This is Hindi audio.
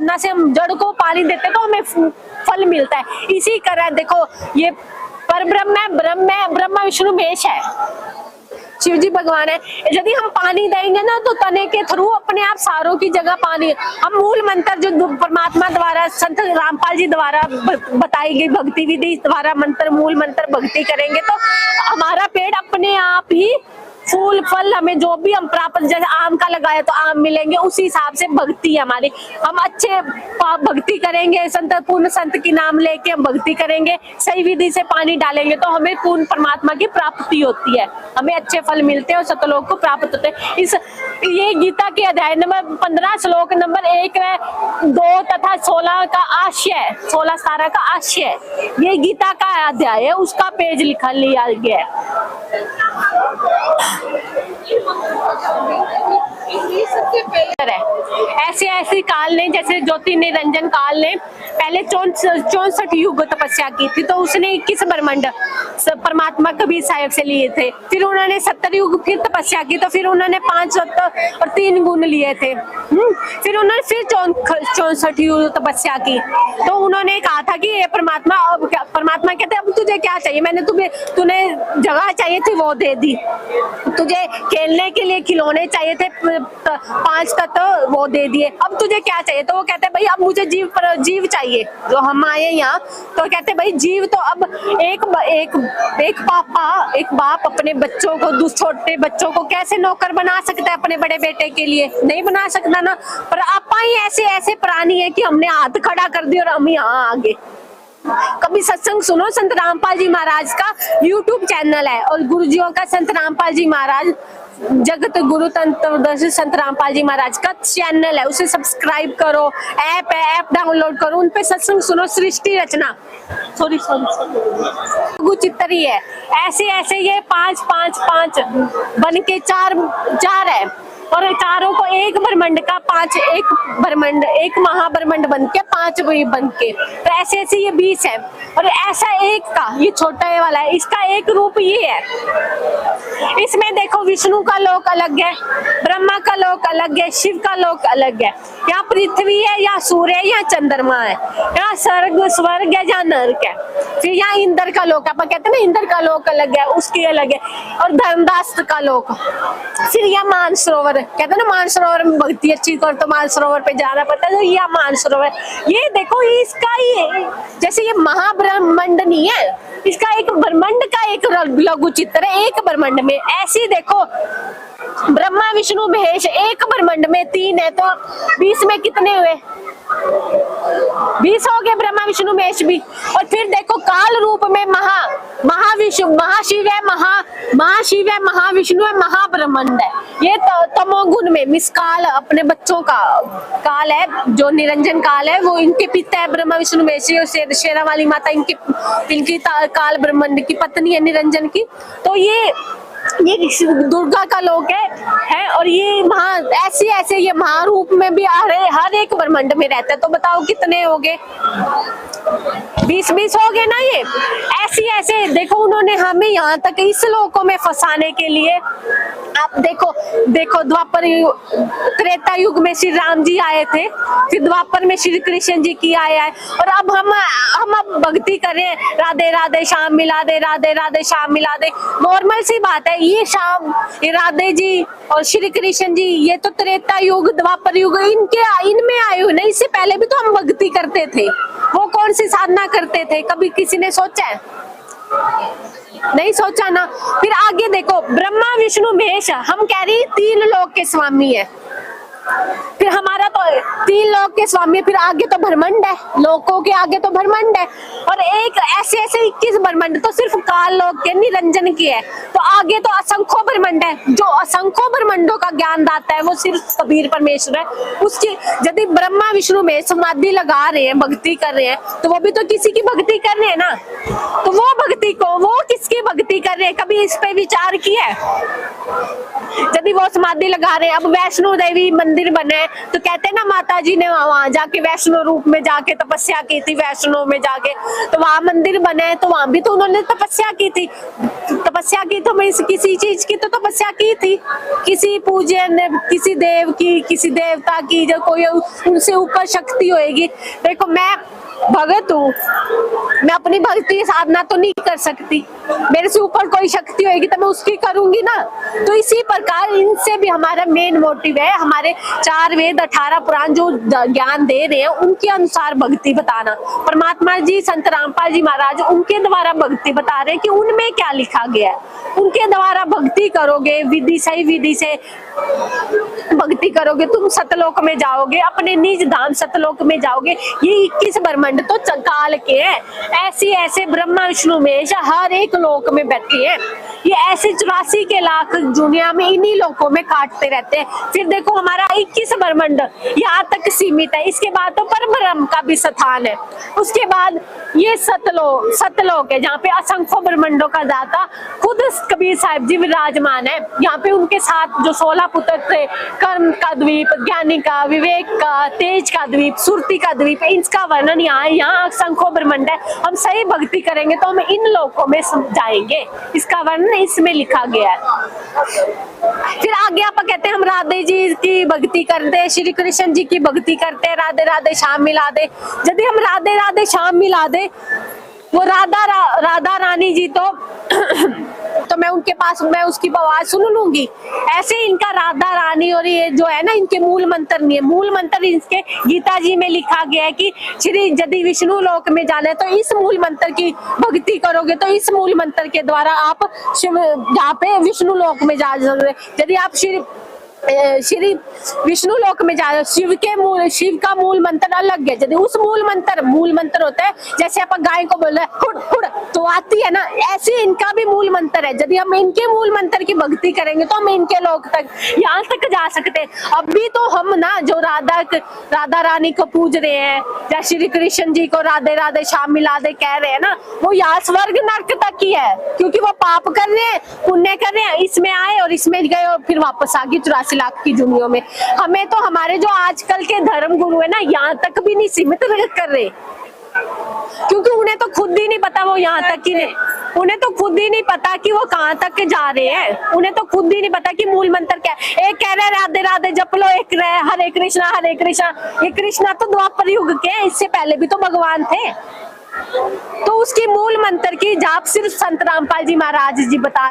ना से हम जड़ को पानी देते तो हमें फल मिलता है। इसी तरह देखो ये पर ब्रह्म है, ब्रह्मा विष्णु महेश है, शिव जी भगवान है। यदि हम पानी देंगे ना तो तने के थ्रू अपने आप सारों की जगह पानी, हम मूल मंत्र जो परमात्मा द्वारा संत रामपाल जी द्वारा बताई गई भक्ति विधि द्वारा मंत्र मूल मंत्र भक्ति करेंगे तो हमारा पेड़ अपने आप ही फूल फल हमें जो भी हम प्राप्त, जैसे आम का लगाया तो आम मिलेंगे, उसी हिसाब से भक्ति हमारी। हम अच्छे भक्ति करेंगे, संत पूर्ण संत की नाम लेके हम भक्ति करेंगे, सही विधि से पानी डालेंगे तो हमें पूर्ण परमात्मा की प्राप्ति होती है, हमें अच्छे फल मिलते हैं और सतलोक को प्राप्त होते हैं। ये गीता के अध्याय नंबर 15 श्लोक नंबर 1 व 2 तथा 16 का आशय, 16-17 का आशय, ये गीता का अध्याय है, उसका पेज लिखा लिया गया है। ऐसे ऐसे काल ने, जैसे ज्योति निरंजन काल ने पहले 64 युग तपस्या की थी तो उसने 21 ब्रह्मांड परमात्मा कबीर साहब से लिए थे। फिर उन्होंने 70 युग फिर तपस्या की तो फिर उन्होंने 5 और 3 गुण लिए थे। फिर उन्होंने फिर 64 युग तपस्या की तो उन्होंने कहा था कि ये परमात्मा, अब परमात्मा कहते अब तुझे क्या चाहिए, मैंने तूने जगह चाहिए थी वो दे दी, तुझे खेलने के लिए खिलौने चाहिए थे 5 तत्व वो दे दिए, अब तुझे क्या चाहिए। तो वो कहते भाई अब मुझे जीव चाहिए। जो हम आए यहाँ तो कहते भाई जीव तो अब एक बाप अपने बच्चों को, छोटे बच्चों को कैसे नौकर बना सकता है अपने बड़े बेटे के लिए, नहीं बना सकता ना। पर आपा ही ऐसे प्राणी है कि हमने हाथ खड़ा कर दिया और हम यहाँ आ गए। कभी सत्संग सुनो, संत रामपाल जी महाराज का YouTube चैनल है और गुरुजियों का संत रामपाल जी महाराज जगत गुरु तंत्रदर्शी संत रामपाल जी महाराज का चैनल है, उसे सब्सक्राइब करो, ऐप डाउनलोड करो, उन पे सत्संग सुनो। सृष्टि रचना सॉरी चित्र ही है, ऐसे ये 5 बन के 4 है और चारों को एक ब्रह्मांड का 5, एक महाब्रह्मांड बन के 5 बन के, तो ऐसे ये 20 है। और ऐसा एक का, ये छोटा ये वाला है, इसका एक रूप ये है। इसमें देखो विष्णु का लोक अलग है, ब्रह्मा का लोक अलग है, शिव का लोक अलग है। यहाँ पृथ्वी है, या सूर्य है, या चंद्रमा है, यहाँ स्वर्ग है या नरक है। फिर यहाँ इंद्र का लोक, आप कहते हैं ना इंद्र का लोक अलग है, उसकी अलग है। और धर्मदास का लोक, फिर यह मानसरोवर, कहते हैं ना मानसरोवर में भक्ति अच्छी कर तो मानसरोवर पे जाना पड़ता है, तो यह मानसरोवर। ये देखो इसका ही जैसे ये महाब्रह्मांड नहीं है, इसका एक ब्रह्मांड का एक लघु चित्र है एक ब्रह्मांड में। ऐसे देखो ब्रह्मा विष्णु महेश एक ब्रह्मांड में 3 है तो 20 में कितने हुए, 20 हो गए ब्रह्मा विष्णु महेश भी। और फिर देखो काल रूप में महाशिव है, महाविष्णु है, महाब्रह्मांड है। ये तमोगुण में मिसकाल अपने बच्चों का काल है, जो निरंजन काल है, वो इनके पिता है ब्रह्मा विष्णु महेश और शेरा वाली माता इनकी काल ब्रह्मांड की पत्नी है निरंजन की। तो ये दुर्गा का लोक है और ये ऐसे ये महारूप में भी आ रहे, हर एक ब्रह्मांड में रहता है। तो बताओ कितने हो गए, 20 हो गए ना। ये ऐसे देखो उन्होंने हमें यहाँ तक इस लोकों में फंसाने के लिए, आप देखो द्वापर त्रेता युग में श्री राम जी आए थे, फिर द्वापर में श्री कृष्ण जी की आया है, और अब हम अब भक्ति करें, राधे राधे श्याम मिला दे, राधे राधे श्याम मिला दे। नॉर्मल सी बात है, ये श्याम, ये राधे जी और श्री कृष्ण जी, ये तो त्रेता युग द्वापर युग इनमें आए हुए ना। इससे पहले भी तो हम भक्ति करते थे, वो कौन सी साधना करते थे, कभी किसी ने सोचा है? नहीं सोचा ना। फिर आगे देखो ब्रह्मा विष्णु महेश, हम कह रही 3 लोक के स्वामी है, फिर हमारा तो 3 लोक के स्वामी, फिर आगे तो ब्रह्मांड है, लोकों के आगे तो ब्रह्मांड है, और एक ऐसे 21 ब्रह्मांड तो सिर्फ काल लोक के निरंजन की है। तो आगे तो असंख्य ब्रह्मांड है, जो असंख्य ब्रह्मांडों का ज्ञान दाता है वो सिर्फ कबीर परमेश्वर है। उसकी यदि ब्रह्मा विष्णु में समाधि लगा रहे हैं, भक्ति कर रहे हैं, तो वो भी तो किसी की भक्ति कर रहे हैं ना। तो वो भक्ति को, वो किसकी भक्ति कर रहे हैं, कभी इस पे विचार किया है? यदि वो समाधि लगा रहे हैं, अब वैष्णो देवी मंदिर मंदिर बने तो कहते हैं ना माता जी ने वहां जाके वैष्णो रूप में जाके तपस्या की थी, वैष्णो में जाके, तो वहां मंदिर बने तो वहां भी तो उन्होंने तपस्या की थी। तपस्या की तो मैं किसी चीज की तो तपस्या की थी, किसी पूजन, किसी देव की, किसी देवता की, जो कोई उनसे ऊपर शक्ति होएगी। देखो मैं भगत हूँ, मैं अपनी भक्ति साधना तो नहीं कर सकती, मेरे से ऊपर कोई शक्ति होगी तो मैं उसकी करूंगी ना। तो इसी प्रकार इनसे भी हमारा मेन मोटिव है, हमारे 4 वेद 18 पुराण जो ज्ञान दे रहे हैं उनके अनुसार भक्ति बताना। परमात्मा जी, संत रामपाल जी महाराज उनके द्वारा भक्ति बता रहे हैं कि उनमें क्या लिखा गया है। उनके द्वारा भक्ति करोगे, विधि सही विधि से भक्ति करोगे, तुम सतलोक में जाओगे, अपने निज धाम सतलोक में जाओगे। ये 21 ब्रह्मांड तो काल के हैं, ऐसे ब्रह्मा विष्णु महेश हर एक लोक में बैठे हैं। ये ऐसे 84 के लाख दुनिया में इन्हीं लोकों में काटते रहते हैं। फिर देखो हमारा 21 ब्रह्मांड यहाँ तक सीमित है, इसके बाद तो परब्रह्म का भी स्थान है। उसके बाद ये सतलोक है जहाँ पे असंख्य ब्रह्मांडों का दाता खुद कबीर साहिब जी विराजमान है। यहाँ पे उनके साथ जो 16 पुत्र थे, कर्म का द्वीप, ज्ञानी का, विवेक का, तेज का द्वीप, सुरति का द्वीप, इसका वर्णन यहाँ असंख्य ब्रह्मांड है। हम सही भक्ति करेंगे तो हम इन लोकों में जाएंगे, इसका वर्णन इसमें लिखा गया है। फिर आगे आप कहते हैं हम राधे जी की भक्ति करते हैं, श्री कृष्ण जी की भक्ति करते हैं, राधे राधे श्याम मिला दे। यदि हम राधे राधे श्याम मिला दे, वो राधा रानी जी तो मैं उनके पास मैं उसकी आवाज सुन लूंगी। ऐसे इनका राधा रानी और ये जो है ना इनके मूल मंत्र नहीं है। मूल मंत्र इनके गीता जी में लिखा गया है कि श्री यदि विष्णु लोक में जाना है तो इस मूल मंत्र की भक्ति करोगे, तो इस मूल मंत्र के द्वारा आप शिव जहाँ पे विष्णु लोक में जा सकते। यदि आप श्री विष्णु लोक में जा, शिव का मूल मंत्र अलग है। यदि उस मूल मंत्र होता है, जैसे आप गाय को बोल रहे हैं हुड़ हुड़ तो आती है ना, ऐसे इनका भी मूल मंत्र है। यदि हम इनके मूल मंत्र की भक्ति करेंगे तो हम इनके लोक तक यहाँ तक जा सकते हैं। अभी तो हम ना जो राधा रानी को पूज रहे हैं या श्री कृष्ण जी को राधे राधे श्याम मिला दे कह रहे हैं ना, वो यहाँ स्वर्ग नरक तक ही है, क्योंकि वो पाप कर रहे हैं, पुण्य कर रहे हैं, इसमें आए और इसमें गए और फिर वापस आ गए 84 लाख की दुनिया में। हमें तो हमारे जो आजकल के धर्म गुरु है ना, यहाँ तक भी नहीं सीमित कर रहे, क्योंकि उन्हें तो खुद ही नहीं पता वो यहाँ तक ही नहीं, उन्हें तो खुद ही नहीं पता कि वो कहाँ तक जा रहे हैं। उन्हें तो खुद ही नहीं पता कि मूल मंत्र क्या है। एक कह रहे राधे राधे जप लो, एक रहे हरे कृष्णा हरे कृष्णा। ये कृष्णा तो द्वापर युग के, इससे पहले भी तो भगवान थे। तो उसकी मूल मंत्र की जाप सिर्फ संत रामपाल जी महाराज जी बता